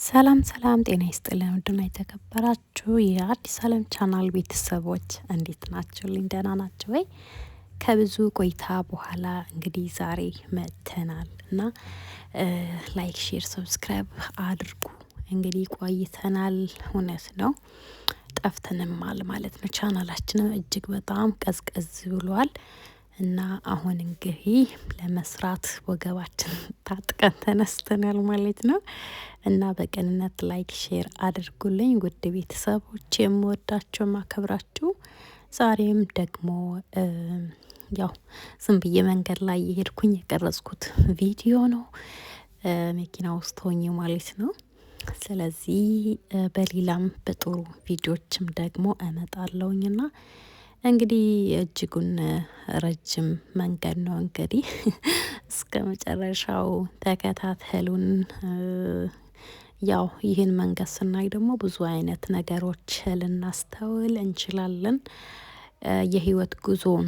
ሰላም ሰላም ጤና ይስጥልን ውድና የተከበራችሁ የአዲስ ዓለም ቻናል ቤተሰቦች እንዴት ናችሁልኝ? ደህና ናችሁ ወይ? ከብዙ ቆይታ በኋላ እንግዲህ ዛሬ መጥተናል እና ላይክ፣ ሼር፣ ሰብስክራይብ አድርጉ። እንግዲህ ቆይተናል፣ እውነት ነው ጠፍተንማል ማለት ነው። ቻናላችንም እጅግ በጣም ቀዝቀዝ ብሏል እና አሁን እንግዲህ ለመስራት ወገባችን ታጥቀን ተነስተናል ማለት ነው። እና በቅንነት ላይክ ሼር አድርጉልኝ ውድ ቤተሰቦች፣ የምወዳቸው ማከብራችሁ። ዛሬም ደግሞ ያው ዝም ብዬ መንገድ ላይ የሄድኩኝ የቀረጽኩት ቪዲዮ ነው፣ መኪና ውስጥ ሆኜ ማለት ነው። ስለዚህ በሌላም በጥሩ ቪዲዮችም ደግሞ እመጣለሁኝና እንግዲህ እጅጉን ረጅም መንገድ ነው። እንግዲህ እስከ መጨረሻው ተከታተሉን። ያው ይህን መንገድ ስናይ ደግሞ ብዙ አይነት ነገሮች ልናስተውል እንችላለን። የህይወት ጉዞን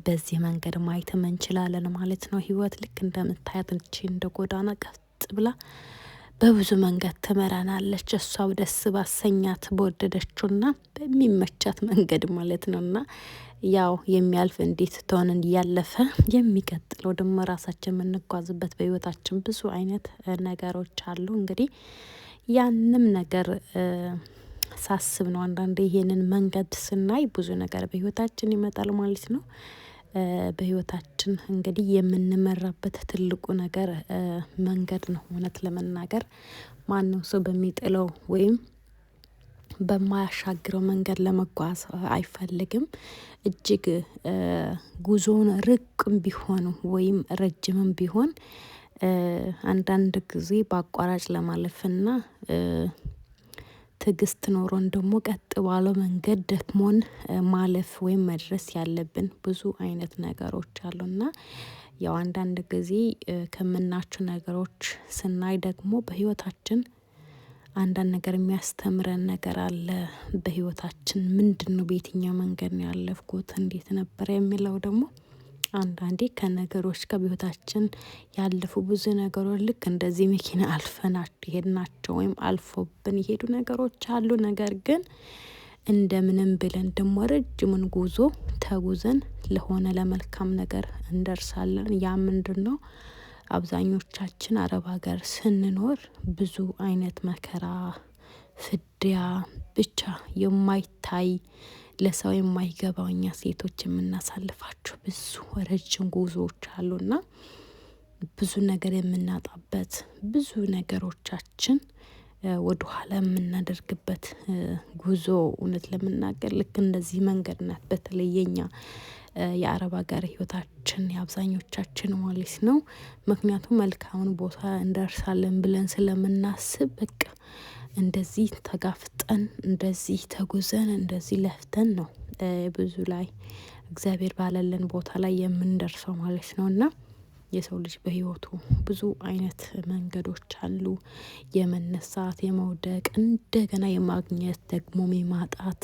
በዚህ መንገድ ማየትም እንችላለን ማለት ነው። ህይወት ልክ እንደምታያት እንደ ጎዳና ቀጥ ብላ በብዙ መንገድ ትመራናለች። እሷው ደስ ባሰኛት በወደደችውና በሚመቻት መንገድ ማለት ነውና ያው የሚያልፍ እንዴት ትሆን እያለፈ የሚቀጥለው ደግሞ ራሳችን የምንጓዝበት በህይወታችን ብዙ አይነት ነገሮች አሉ። እንግዲህ ያንም ነገር ሳስብ ነው አንዳንዴ ይሄንን መንገድ ስናይ ብዙ ነገር በህይወታችን ይመጣል ማለት ነው። በህይወታችን እንግዲህ የምንመራበት ትልቁ ነገር መንገድ ነው። እውነት ለመናገር ማንም ሰው በሚጥለው ወይም በማያሻግረው መንገድ ለመጓዝ አይፈልግም። እጅግ ጉዞውን ርቅም ቢሆን ወይም ረጅምም ቢሆን አንዳንድ ጊዜ በአቋራጭ ለማለፍና ትዕግስት ኖሮን ደግሞ ቀጥ ባለው መንገድ ደክሞን ማለፍ ወይም መድረስ ያለብን ብዙ አይነት ነገሮች አሉና ያው አንዳንድ ጊዜ ከምናቸው ነገሮች ስናይ ደግሞ በህይወታችን አንዳንድ ነገር የሚያስተምረን ነገር አለ። በህይወታችን ምንድነው በየትኛው መንገድ ነው ያለፍኩት እንዴት ነበር የሚለው ደግሞ አንዳንዴ ከነገሮች ከህይወታችን ያለፉ ብዙ ነገሮች ልክ እንደዚህ መኪና አልፈናቸው የሄድናቸው ወይም አልፎብን የሄዱ ነገሮች አሉ። ነገር ግን እንደምንም ብለን ደግሞ ረጅሙን ጉዞ ተጉዘን ለሆነ ለመልካም ነገር እንደርሳለን። ያ ምንድነው? አብዛኞቻችን አረብ ሀገር ስንኖር ብዙ አይነት መከራ፣ ፍዲያ ብቻ የማይታይ ለሰው የማይገባው እኛ ሴቶች የምናሳልፋቸው ብዙ ረጅም ጉዞዎች አሉና ብዙ ነገር የምናጣበት ብዙ ነገሮቻችን ወደ ኋላ የምናደርግበት ጉዞ እውነት ለመናገር ልክ እንደዚህ መንገድ ናት። በተለይ የኛ የአረብ ሀገር ህይወታችን የአብዛኞቻችን ማለት ነው። ምክንያቱም መልካሙን ቦታ እንደርሳለን ብለን ስለምናስብ በቃ እንደዚህ ተጋፍጠን እንደዚህ ተጉዘን እንደዚህ ለፍተን ነው ብዙ ላይ እግዚአብሔር ባለልን ቦታ ላይ የምንደርሰው ማለት ነውና የሰው ልጅ በህይወቱ ብዙ አይነት መንገዶች አሉ። የመነሳት፣ የመውደቅ፣ እንደገና የማግኘት ደግሞ የማጣት፣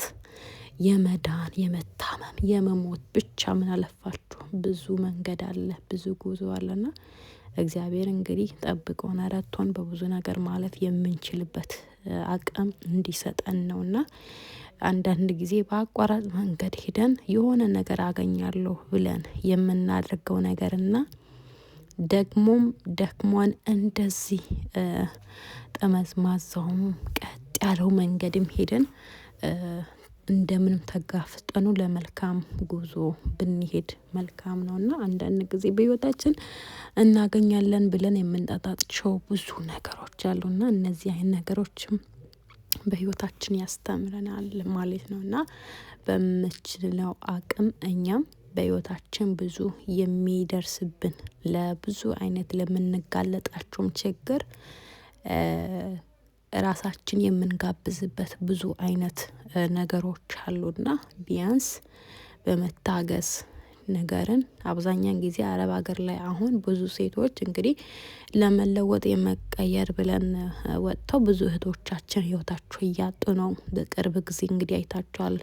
የመዳን፣ የመታመም፣ የመሞት ብቻ ምን አለፋችሁ ብዙ መንገድ አለ፣ ብዙ ጉዞ አለና እግዚአብሔር እንግዲህ ጠብቆን ረድቶን በብዙ ነገር ማለፍ የምንችልበት አቅም እንዲሰጠን ነውና አንዳንድ ጊዜ በአቋራጭ መንገድ ሄደን የሆነ ነገር አገኛለሁ ብለን የምናደርገው ነገርና ደግሞም ደክሞን እንደዚህ ጠመዝማዛውም ቀጥ ያለው መንገድም ሄደን እንደምንም ተጋፍጠኑ ለመልካም ጉዞ ብንሄድ መልካም ነውና አንዳንድ ጊዜ በህይወታችን እናገኛለን ብለን የምንጣጣቸው ብዙ ነገሮች አሉና እነዚህ አይነት ነገሮችም በህይወታችን ያስተምረናል ማለት ነውና በምችለው አቅም እኛም በህይወታችን ብዙ የሚደርስብን ለብዙ አይነት ለምንጋለጣቸውም ችግር ራሳችን የምንጋብዝበት ብዙ አይነት ነገሮች አሉና ቢያንስ በመታገስ ነገርን አብዛኛን ጊዜ አረብ ሀገር ላይ አሁን ብዙ ሴቶች እንግዲህ ለመለወጥ የመቀየር ብለን ወጥተው ብዙ እህቶቻችን ህይወታቸው እያጡ ነው። በቅርብ ጊዜ እንግዲህ አይታችኋል።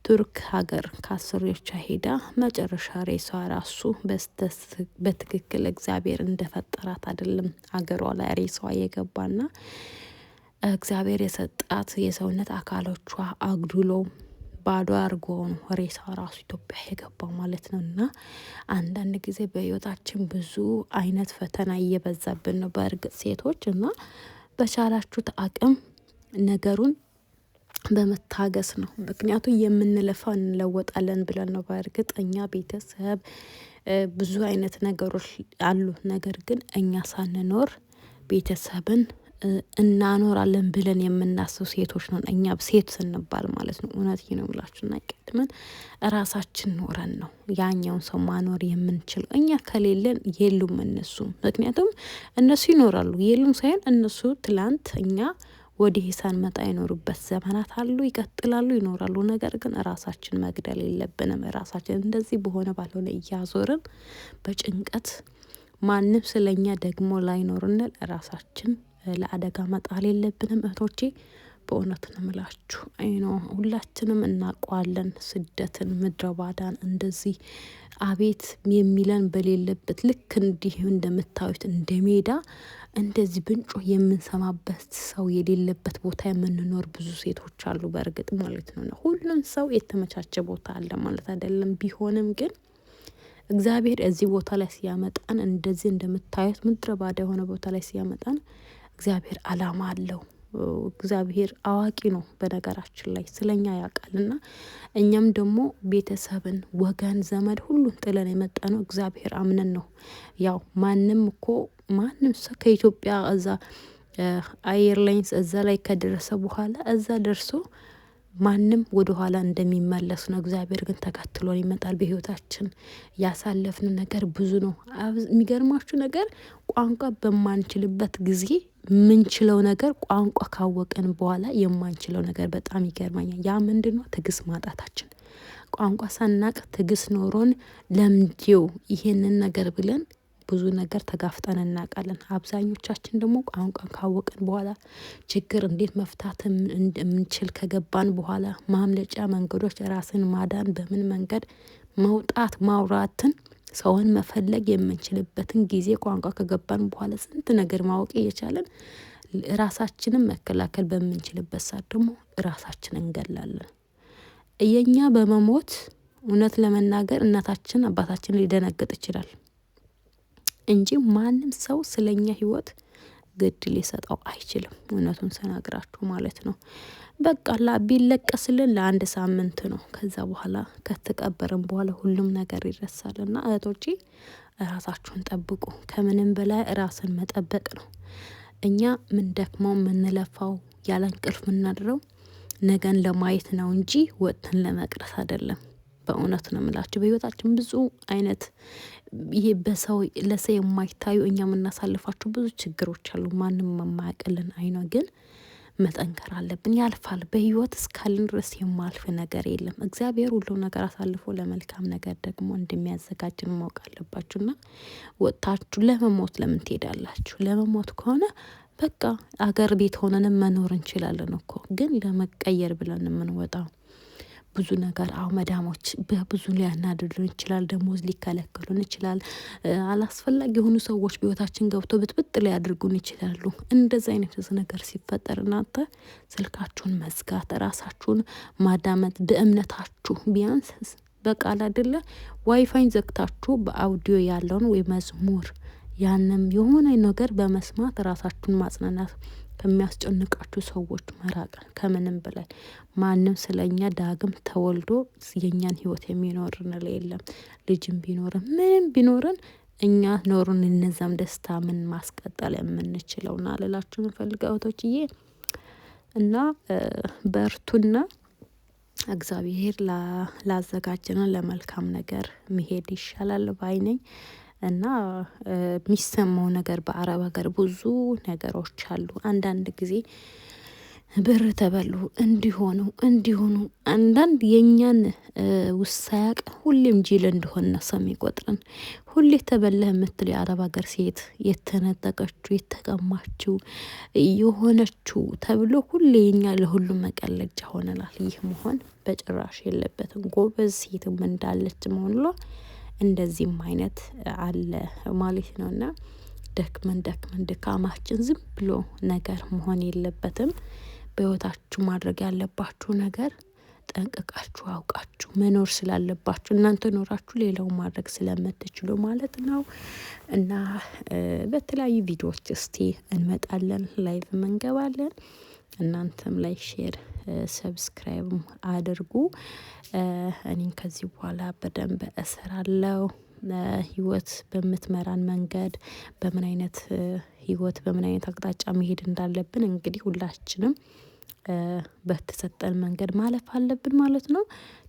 ቱርክ ሀገር ከአሰሪዎቿ ሄዳ መጨረሻ ሬሷ ራሱ በትክክል እግዚአብሔር እንደፈጠራት አይደለም ሀገሯ ላይ ሬሷ የገባና እግዚአብሔር የሰጣት የሰውነት አካሎቿ አግዱሎ ባዶ አድርጎ ነው ሬሳ ራሱ ኢትዮጵያ የገባው ማለት ነው። እና አንዳንድ ጊዜ በህይወታችን ብዙ አይነት ፈተና እየበዛብን ነው በእርግጥ ሴቶች እና በቻላችሁት አቅም ነገሩን በመታገስ ነው። ምክንያቱም የምንለፋው እንለወጣለን ብለን ነው። በእርግጥ እኛ ቤተሰብ ብዙ አይነት ነገሮች አሉ። ነገር ግን እኛ ሳንኖር ቤተሰብን እናኖራለን ብለን የምናስብ ሴቶች ነን። እኛ ሴት ስንባል ማለት ነው። እውነት ነው ብላችሁና ቀድመን ራሳችን ኖረን ነው ያኛውን ሰው ማኖር የምንችለው። እኛ ከሌለን የሉም እነሱም። ምክንያቱም እነሱ ይኖራሉ የሉም ሳይሆን እነሱ ትላንት እኛ ወዲህ ሳንመጣ ይኖሩበት ዘመናት አሉ፣ ይቀጥላሉ፣ ይኖራሉ። ነገር ግን ራሳችን መግደል የለብንም። ራሳችን እንደዚህ በሆነ ባልሆነ እያዞርን በጭንቀት ማንም ስለኛ ደግሞ ላይኖርንል ራሳችን ለአደጋ መጣል የለብንም። እህቶቼ በእውነት ነው ምላችሁ። አይኖ ሁላችንም እናውቀዋለን ስደትን፣ ምድረ ባዳን እንደዚህ አቤት የሚለን በሌለበት ልክ እንዲህ እንደምታዩት እንደ ሜዳ እንደዚህ ብንጮህ የምንሰማበት ሰው የሌለበት ቦታ የምንኖር ብዙ ሴቶች አሉ። በእርግጥ ማለት ነው ሁሉም ሰው የተመቻቸ ቦታ አለ ማለት አይደለም። ቢሆንም ግን እግዚአብሔር እዚህ ቦታ ላይ ሲያመጣን እንደዚህ እንደምታዩት ምድረ ባዳ የሆነ ቦታ ላይ ሲያመጣን እግዚአብሔር አላማ አለው። እግዚአብሔር አዋቂ ነው። በነገራችን ላይ ስለኛ ያውቃልና እኛም ደግሞ ቤተሰብን፣ ወገን፣ ዘመድ ሁሉን ጥለን የመጣ ነው እግዚአብሔር አምነን ነው። ያው ማንም ሰው ከኢትዮጵያ እዛ አየር ላይንስ እዛ ላይ ከደረሰ በኋላ እዛ ደርሶ ማንም ወደ ኋላ እንደሚመለስ ነው። እግዚአብሔር ግን ተከትሎን ይመጣል። በህይወታችን ያሳለፍን ነገር ብዙ ነው። የሚገርማችሁ ነገር ቋንቋ በማንችልበት ጊዜ ምንችለው ነገር ቋንቋ ካወቀን በኋላ የማንችለው ነገር በጣም ይገርማኛል። ያ ምንድነው? ትዕግስት ማጣታችን። ቋንቋ ሳናቅ ትዕግስት ኖሮን ለምንዲው ይሄንን ነገር ብለን ብዙ ነገር ተጋፍጠን እናውቃለን። አብዛኞቻችን ደግሞ ቋንቋ ካወቀን በኋላ ችግር እንዴት መፍታት እንደምንችል ከገባን በኋላ ማምለጫ መንገዶች፣ ራስን ማዳን፣ በምን መንገድ መውጣት ማውራትን ሰውን መፈለግ የምንችልበትን ጊዜ ቋንቋ ከገባን በኋላ ስንት ነገር ማወቅ እየቻለን ራሳችንን መከላከል በምንችልበት ሰዓት ደግሞ ራሳችንን እንገላለን። የኛ በመሞት እውነት ለመናገር እናታችን አባታችን ሊደነግጥ ይችላል እንጂ ማንም ሰው ስለኛ ህይወት ግድ ሊሰጠው አይችልም። እውነቱን ስነግራችሁ ማለት ነው። በቃ ቢለቀስልን ለአንድ ሳምንት ነው። ከዛ በኋላ ከተቀበረን በኋላ ሁሉም ነገር ይረሳልና እህቶቼ ራሳችሁን ጠብቁ። ከምንም በላይ ራስን መጠበቅ ነው። እኛ ምን ደክመው ምንለፋው ያለ እንቅልፍ ምናድረው ነገን ለማየት ነው እንጂ ወጥተን ለመቅረት አይደለም። በእውነት ነው የምላችሁ። በህይወታችን ብዙ አይነት ይሄ ለሰው የማይታዩ እኛ የምናሳልፋቸው ብዙ ችግሮች አሉ። ማንም የማያውቅልን አይኖ ግን መጠንከር አለብን። ያልፋል። በህይወት እስካልን ድረስ የማልፍ ነገር የለም። እግዚአብሔር ሁሉ ነገር አሳልፎ ለመልካም ነገር ደግሞ እንደሚያዘጋጅን ማወቅ አለባችሁና ወጥታችሁ ለመሞት ለምን ትሄዳላችሁ? ለመሞት ከሆነ በቃ አገር ቤት ሆነንም መኖር እንችላለን እኮ። ግን ለመቀየር ብለን የምንወጣው ብዙ ነገር መዳሞች በብዙ ሊያናድዱን ይችላል። ደሞዝ ሊከለክሉን ይችላል። አላስፈላጊ የሆኑ ሰዎች በህይወታችን ገብቶ ብጥብጥ ሊያደርጉን ይችላሉ። እንደዚህ አይነት ነገር ሲፈጠር እናንተ ስልካችሁን መዝጋት፣ ራሳችሁን ማዳመጥ፣ በእምነታችሁ ቢያንስ በቃል አይደለ ዋይፋይን ዘግታችሁ በአውዲዮ ያለውን ወይ መዝሙር ያንም የሆነ ነገር በመስማት ራሳችሁን ማጽናናት፣ ከሚያስጨንቃችሁ ሰዎች መራቅ። ከምንም በላይ ማንም ስለኛ ዳግም ተወልዶ የኛን ህይወት የሚኖርን የለም። ልጅም ቢኖርን ምንም ቢኖርን እኛ ኖሩን እነዛም ደስታ ምን ማስቀጠል የምንችለውና ልላችሁ የምፈልገው እህቶችዬ እና በርቱና እግዚአብሔር ላዘጋጀን ለመልካም ነገር መሄድ ይሻላል ባይ ነኝ። እና የሚሰማው ነገር በአረብ ሀገር ብዙ ነገሮች አሉ። አንዳንድ ጊዜ ብር ተበሉ እንዲሆኑ አንዳንድ የኛን ውሳያቅ ሁሌም ጅል እንደሆነ ሰው የሚቆጥረን ሁሌ ተበላህ የምትል የአረብ ሀገር ሴት የተነጠቀችው የተቀማችው የሆነችው ተብሎ ሁሌ የኛ ለሁሉም መቀለጃ ሆነናል። ይህ መሆን በጭራሽ የለበትም። ጎበዝ ሴትም እንዳለች መሆን እንደዚህም አይነት አለ ማለት ነውና ደክመን ድካማችን ዝም ብሎ ነገር መሆን የለበትም። በህይወታችሁ ማድረግ ያለባችሁ ነገር ጠንቅቃችሁ አውቃችሁ መኖር ስላለባችሁ እናንተ ኖራችሁ ሌላው ማድረግ ስለምትችሉ ማለት ነው። እና በተለያዩ ቪዲዮዎች እስቲ እንመጣለን፣ ላይቭ እንገባለን። እናንተም ላይክ፣ ሼር፣ ሰብስክራይብ አድርጉ። እኔም ከዚህ በኋላ በደንብ እሰራለሁ። ህይወት በምትመራን መንገድ በምን አይነት ህይወት በምን አይነት አቅጣጫ መሄድ እንዳለብን እንግዲህ ሁላችንም በተሰጠን መንገድ ማለፍ አለብን ማለት ነው።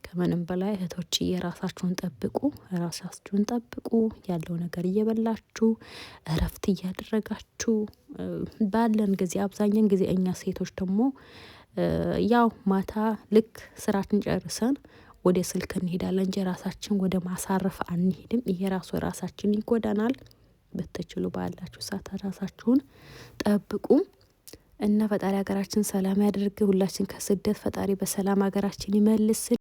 ከምንም በላይ እህቶችዬ ራሳችሁን ጠብቁ። ያለው ነገር እየበላችሁ እረፍት እያደረጋችሁ ባለን ጊዜ አብዛኛውን ጊዜ እኛ ሴቶች ደግሞ ያው ማታ ልክ ስራችን ጨርሰን ወደ ስልክ እንሄዳለን እንጂ ራሳችን ወደ ማሳረፍ አንሄድም። ይሄ ራሳችን ይጎዳናል። በተችሉ ባላችሁ ሰዓት ራሳችሁን ጠብቁ እና ፈጣሪ ሀገራችን ሰላም ያድርግ። ሁላችን ከስደት ፈጣሪ በሰላም ሀገራችን ይመልስ።